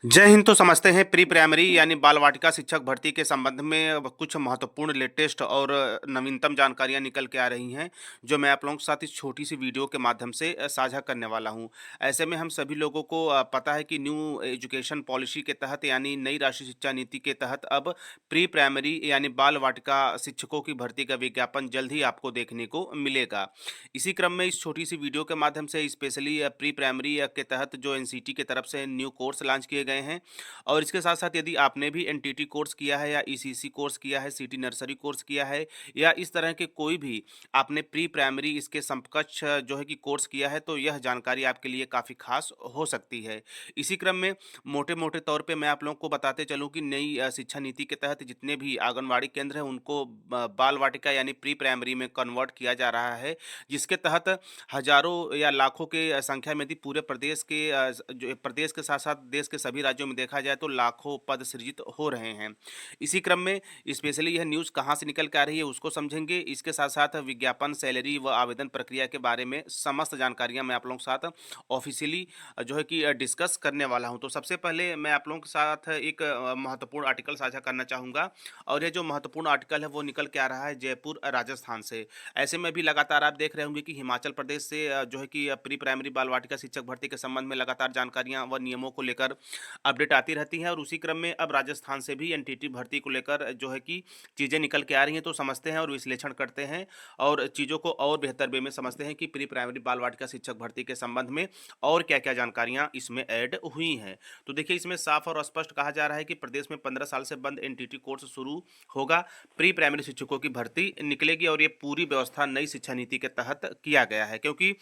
जय हिंद। तो समझते हैं प्री प्राइमरी यानी बाल वाटिका शिक्षक भर्ती के संबंध में अब कुछ महत्वपूर्ण लेटेस्ट और नवीनतम जानकारियां निकल के आ रही हैं, जो मैं आप लोगों के साथ इस छोटी सी वीडियो के माध्यम से साझा करने वाला हूं। ऐसे में हम सभी लोगों को पता है कि न्यू एजुकेशन पॉलिसी के तहत यानी नई राष्ट्रीय शिक्षा नीति के तहत अब प्री प्राइमरी यानी बाल वाटिका शिक्षकों की भर्ती का विज्ञापन जल्द ही आपको देखने को मिलेगा। इसी क्रम में इस छोटी सी वीडियो के माध्यम से स्पेशली प्री प्राइमरी के तहत जो एनसीटी की तरफ से न्यू कोर्स लॉन्च किए गए हैं, और इसके साथ साथ यदि आपने भी एनटीटी कोर्स किया है या ईसीसी कोर्स किया है, सिटी नर्सरी कोर्स किया है या इस तरह के कोई भी आपने प्री प्राइमरी इसके समकक्ष जो है कि कोर्स किया है, तो यह जानकारी आपके लिए काफ़ी खास हो सकती है। इसी क्रम में मोटे मोटे तौर पे मैं आप लोगों को बताते चलूँ कि नई शिक्षा नीति के तहत जितने भी आंगनवाड़ी केंद्र हैं उनको बाल वाटिका यानी प्री प्राइमरी में कन्वर्ट किया जा रहा है, जिसके तहत हजारों या लाखों के संख्या में यदि पूरे प्रदेश के जो प्रदेश के साथ साथ देश के सभी राज्यों में देखा जाए तो लाखों पद सृजित हो रहे हैं। इसी क्रम में स्पेशली यह न्यूज़ कहाँ से निकल के आ रही है उसको समझेंगे। इसके साथ साथ विज्ञापन, सैलरी व आवेदन प्रक्रिया के बारे में समस्त जानकारियां मैं आप लोगों के साथ ऑफिशियली जो है कि डिस्कस करने वाला हूं। तो सबसे पहले मैं आप लोगों के साथ एक महत्वपूर्ण आर्टिकल साझा करना चाहूँगा, और यह जो महत्वपूर्ण आर्टिकल है वो निकल के आ रहा है जयपुर राजस्थान से। ऐसे में भी लगातार आप देख रहे होंगे कि हिमाचल प्रदेश से जो है कि प्री प्राइमरी बाल वाटिका शिक्षक भर्ती के संबंध में लगातार जानकारियां व नियमों को लेकर अपडेट आती रहती हैं, और उसी क्रम में अब राजस्थान से भी एनटीटी भर्ती को लेकर जो है कि चीज़ें निकल के आ रही हैं। तो समझते हैं और विश्लेषण करते हैं और चीज़ों को और बेहतर वे में समझते हैं कि प्री प्राइमरी बाल वाटिका शिक्षक भर्ती के संबंध में और क्या क्या जानकारियां इसमें ऐड हुई हैं। तो देखिए, इसमें साफ और स्पष्ट कहा जा रहा है कि प्रदेश में 15 साल से बंद एनटीटी कोर्स शुरू होगा, प्री प्राइमरी शिक्षकों की भर्ती निकलेगी, और ये पूरी व्यवस्था नई शिक्षा नीति के तहत किया गया है। क्योंकि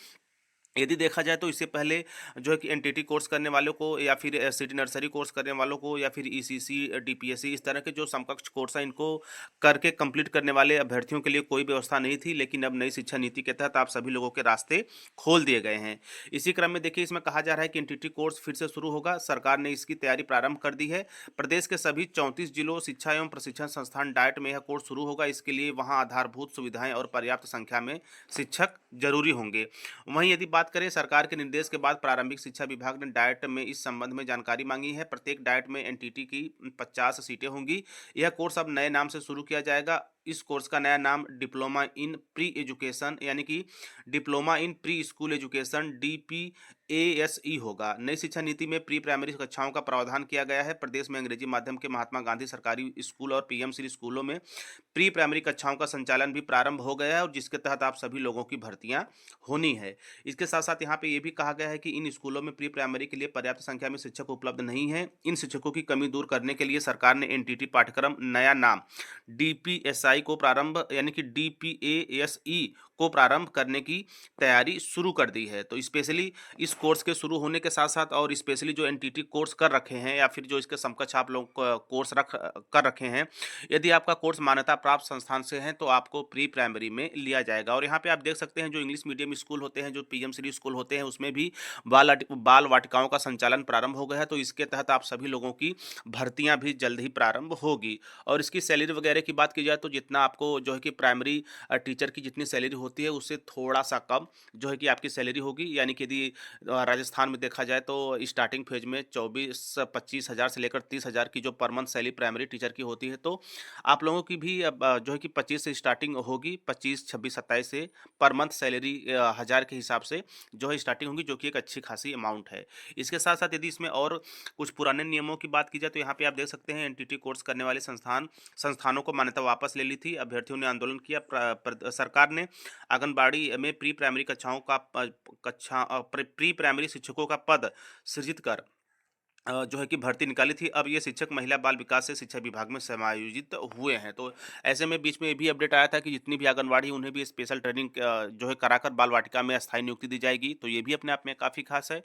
यदि देखा जाए तो इससे पहले जो है कि एनटीटी कोर्स करने वालों को या फिर सिटी नर्सरी कोर्स करने वालों को या फिर ईसीसी, डीपीएससी, इस तरह के जो समकक्ष कोर्स हैं इनको करके कंप्लीट करने वाले अभ्यर्थियों के लिए कोई व्यवस्था नहीं थी, लेकिन अब नई शिक्षा नीति के तहत आप सभी लोगों के रास्ते खोल दिए गए हैं। इसी क्रम में देखिए, इसमें कहा जा रहा है कि एनटीटी कोर्स फिर से शुरू होगा। सरकार ने इसकी तैयारी प्रारंभ कर दी है। प्रदेश के सभी 34 जिलों शिक्षा एवं प्रशिक्षण संस्थान डाइट में यह कोर्स शुरू होगा। इसके लिए वहाँ आधारभूत सुविधाएं और पर्याप्त संख्या में शिक्षक जरूरी होंगे। वहीं यदि बात करें, सरकार के निर्देश के बाद प्रारंभिक शिक्षा विभाग ने डाइट में इस संबंध में जानकारी मांगी है। प्रत्येक डाइट में एनटीटी की 50 सीटें होंगी। यह कोर्स अब नए नाम से शुरू किया जाएगा। इस कोर्स का नया नाम डिप्लोमा इन प्री एजुकेशन यानी कि diploma in preschool education DPASE होगा। नई शिक्षा नीति में प्री प्राइमरी कक्षाओं का प्रावधान किया गया है। प्रदेश में अंग्रेजी माध्यम के महात्मा गांधी सरकारी स्कूल और पीएम श्री स्कूलों में प्री प्राइमरी कक्षाओं का संचालन भी प्रारंभ हो गया है, और जिसके तहत आप सभी लोगों की भर्तियां होनी है। इसके साथ साथ यहाँ पे ये भी कहा गया है कि इन स्कूलों में प्री प्राइमरी के लिए पर्याप्त संख्या में शिक्षक उपलब्ध नहीं है। इन शिक्षकों की कमी दूर करने के लिए सरकार ने एनटीटी पाठ्यक्रम नया नाम डीपीएसआई को प्रारंभ यानी कि डीपीएएसई को प्रारंभ करने की तैयारी शुरू कर दी है। तो स्पेशली इस कोर्स के शुरू होने के साथ साथ और स्पेशली जो एनटीटी कोर्स कर रखे हैं या फिर जो इसके समकक्ष आप लोग कोर्स कर रखे हैं, यदि आपका कोर्स मान्यता प्राप्त संस्थान से है तो आपको प्री प्राइमरी में लिया जाएगा। और यहाँ पे आप देख सकते हैं जो इंग्लिश मीडियम स्कूल होते हैं, जो पीएम श्री स्कूल होते हैं, उसमें भी बाल वाटिकाओं का संचालन प्रारंभ हो गया है। तो इसके तहत आप सभी लोगों की भर्तियां भी जल्द ही प्रारंभ होगी। और इसकी सैलरी वगैरह की बात की जाए तो जितना आपको जो है कि प्राइमरी टीचर की जितनी सैलरी होती है उससे थोड़ा सा कम जो है कि आपकी सैलरी होगी। यानी कि यदि राजस्थान में देखा जाए तो स्टार्टिंग फेज में 24-25 हज़ार से लेकर 30 हज़ार की जो per month salary primary teacher की होती है, तो आप लोगों की भी अब जो है कि 25 से स्टार्टिंग होगी। 25, 26, 27 से पर मंथ सैलरी हज़ार के हिसाब से जो है स्टार्टिंग होगी, जो कि एक अच्छी खासी अमाउंट है। इसके साथ साथ यदि इसमें और कुछ पुराने नियमों की बात की जाए तो यहाँ पे आप देख सकते हैं एनटीटी कोर्स करने वाले संस्थानों को मान्यता वापस ले ली थी। अभ्यर्थियों ने आंदोलन किया। सरकार ने आंगनबाड़ी में प्री प्राइमरी कक्षाओं का प्री प्राइमरी शिक्षकों का पद सृजित कर जो है कि भर्ती निकाली थी। अब ये शिक्षक महिला बाल विकास से शिक्षा विभाग में समायोजित हुए हैं। तो ऐसे में बीच में ये भी अपडेट आया था कि जितनी भी आंगनवाड़ी उन्हें भी स्पेशल ट्रेनिंग जो है कराकर बाल वाटिका में अस्थायी नियुक्ति दी जाएगी। तो ये भी अपने आप में काफ़ी खास है।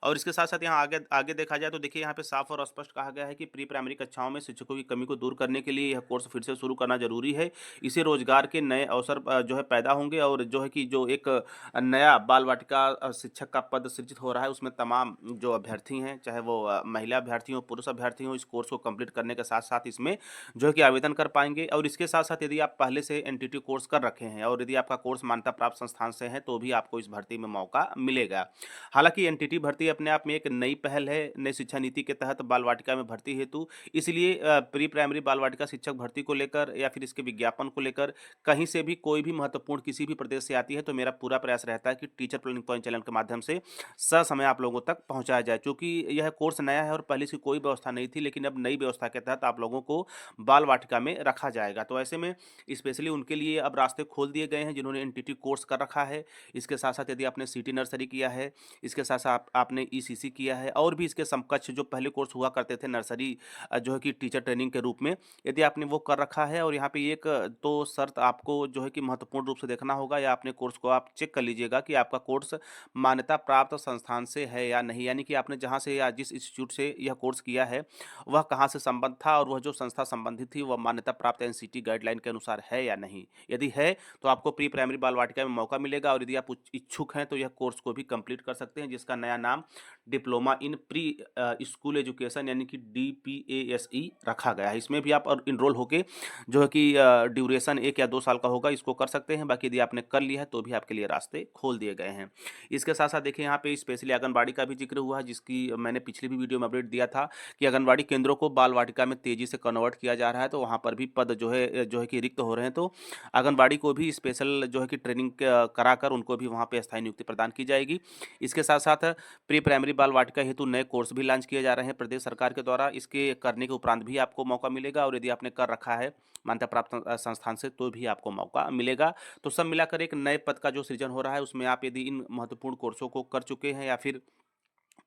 और इसके साथ साथ यहाँ आगे आगे देखा जाए तो देखिए, यहाँ पे साफ और स्पष्ट कहा गया है कि प्री प्राइमरी कक्षाओं में शिक्षकों की कमी को दूर करने के लिए यह कोर्स फिर से शुरू करना जरूरी है। इससे रोजगार के नए अवसर जो है पैदा होंगे, और जो है कि जो एक नया बाल वाटिका शिक्षक का पद सृजित हो रहा है उसमें तमाम जो अभ्यर्थी हैं, चाहे वो महिला अभ्यर्थी हो, पुरुष अभ्यर्थी हो, इस कोर्स को कंप्लीट करने के साथ-साथ इसमें जो है कि आवेदन कर पाएँगे। और इसके साथ-साथ यदि आप पहले से एनटीटी कोर्स कर रखे हैं और यदि आपका कोर्स मान्यता प्राप्त संस्थान से है, तो भी आपको इस भर्ती में मौका मिलेगा। हालाँकि एनटीटी भर्ती अपने आप में एक नई पहल है, नई शिक्षा नीति के तहत बाल वाटिका में भर्ती हेतु। इसलिए प्री प्राइमरी बाल वाटिका शिक्षक भर्ती को लेकर या फिर इसके विज्ञापन को लेकर कहीं से भी कोई भी महत्वपूर्ण किसी भी प्रदेश से आती है, तो मेरा पूरा प्रयास रहता है कि टीचर प्लेनिंग पॉइंट चैनल के माध्यम से ससमय आप लोगों तक पहुँचाया जाए। चूँकि यह कोर्स नया है और पहले इसकी कोई व्यवस्था नहीं थी, लेकिन अब नई व्यवस्था के तहत आप लोगों को बाल वाटिका में रखा जाएगा। तो ऐसे में स्पेशली उनके लिए अब रास्ते खोल दिए गए हैं जिन्होंने एनटीटी कोर्स कर रखा है। इसके साथ-साथ यदि आपने सिटी नर्सरी किया है, इसके साथ-साथ आपने ईसीसी किया है और भी इसके समकक्ष जो पहले कोर्स हुआ करते थे नर्सरी जो है कि टीचर ट्रेनिंग के रूप में, यदि आपने वो कर रखा है और यहाँ पे एक तो शर्त आपको जो है कि महत्वपूर्ण रूप से देखना होगा या अपने कोर्स को आप चेक कर लीजिएगा कि आपका कोर्स मान्यता प्राप्त संस्थान से है या नहीं। यानी कि आपने जहाँ से या जिस इंस्टीट्यूट से यह कोर्स किया है, वह कहाँ से संबद्ध था और वह जो संस्था संबंधित थी, वह मान्यता प्राप्त एनसीटी गाइडलाइन के अनुसार है या नहीं। यदि है, तो आपको प्री प्राइमरी बाल वाटिका में मौका मिलेगा और यदि आप इच्छुक हैं, तो यह कोर्स को भी कंप्लीट कर सकते हैं, जिसका नया नाम diploma in preschool education यानी कि डीपीएएसई रखा गया है। इसमें भी आप और इनरोल होके जो है कि ड्यूरेशन 1 या 2 साल का होगा, इसको कर सकते हैं। बाकी यदि आपने कर लिया है, तो भी आपके लिए रास्ते खोल दिए गए हैं। इसके साथ-साथ देखिए यहाँ पे स्पेशली आंगनबाड़ी का भी ज़िक्र हुआ है, जिसकी मैंने पिछली भी वीडियो में अपडेट दिया था कि आंगनबाड़ी केंद्रों को बाल वाटिका में तेज़ी से कन्वर्ट किया जा रहा है, तो वहाँ पर भी पद जो है कि रिक्त हो रहे हैं। तो आंगनबाड़ी को भी स्पेशल जो है कि ट्रेनिंग कराकर उनको भी वहाँ पे स्थायी नियुक्ति प्रदान की जाएगी। इसके साथ-साथ प्री प्राइमरी बाल वाटिका हेतु नए कोर्स भी लॉन्च किए जा रहे हैं प्रदेश सरकार के द्वारा। इसके करने के उपरांत भी आपको मौका मिलेगा और यदि आपने कर रखा है मान्यता प्राप्त संस्थान से, तो भी आपको मौका मिलेगा। तो सब मिलाकर एक नए पद का जो सृजन हो रहा है, उसमें आप यदि इन महत्वपूर्ण कोर्सों को कर चुके हैं या फिर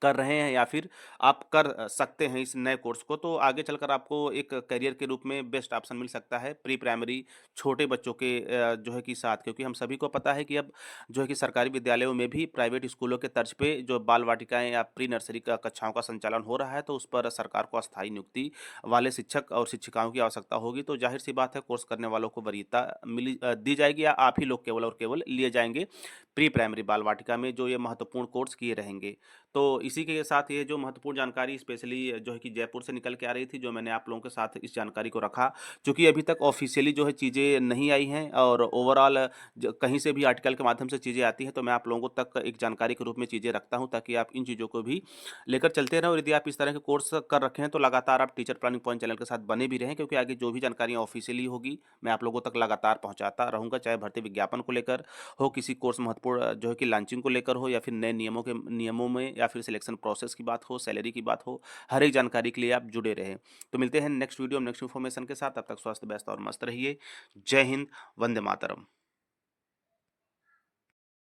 कर रहे हैं या फिर आप कर सकते हैं इस नए कोर्स को, तो आगे चलकर आपको एक करियर के रूप में बेस्ट ऑप्शन मिल सकता है प्री प्राइमरी छोटे बच्चों के जो है कि साथ। क्योंकि हम सभी को पता है कि अब जो है कि सरकारी विद्यालयों में भी प्राइवेट स्कूलों के तर्ज पे जो बाल वाटिकाएँ या प्री नर्सरी का कक्षाओं का संचालन हो रहा है, तो उस पर सरकार को अस्थायी नियुक्ति वाले शिक्षक और शिक्षिकाओं की आवश्यकता होगी। तो ज़ाहिर-सी बात है, कोर्स करने वालों को वरीयता दी जाएगी या आप ही लोग केवल और केवल लिए जाएँगे प्री प्राइमरी बाल वाटिका में, जो ये महत्वपूर्ण कोर्स किए रहेंगे। तो इसी के साथ ये जो महत्वपूर्ण जानकारी स्पेशली जो है कि जयपुर से निकल के आ रही थी, जो मैंने आप लोगों के साथ इस जानकारी को रखा। चूँकि अभी तक ऑफ़िशियली जो है चीज़ें नहीं आई हैं और ओवरऑल ज कहीं से भी आर्टिकल के माध्यम से चीज़ें आती हैं, तो मैं आप लोगों तक एक जानकारी के रूप में चीज़ें रखता हूँ, ताकि आप इन चीज़ों को भी लेकर चलते रहें। और यदि आप इस तरह के कोर्स कर रखे हैं, तो लगातार आप टीचर प्लानिंग पॉइंट चैनल के साथ बने भी रहें, क्योंकि आगे जो भी जानकारियाँ ऑफ़िशियली होगी, मैं आप लोगों तक लगातार पहुँचाता रहूँगा। चाहे भर्ती विज्ञापन को लेकर हो, किसी कोर्स महत्वपूर्ण जो है कि लॉन्चिंग को लेकर हो, या फिर नए नियमों में, या फिर सिलेक्शन प्रोसेस की बात हो, सैलरी की बात हो, हर एक जानकारी के लिए आप जुड़े रहें। तो मिलते हैं नेक्स्ट वीडियो में नेक्स्ट इन्फॉर्मेशन के साथ। तब तक स्वस्थ, व्यस्त और मस्त रहिए। जय हिंद, वंदे मातरम।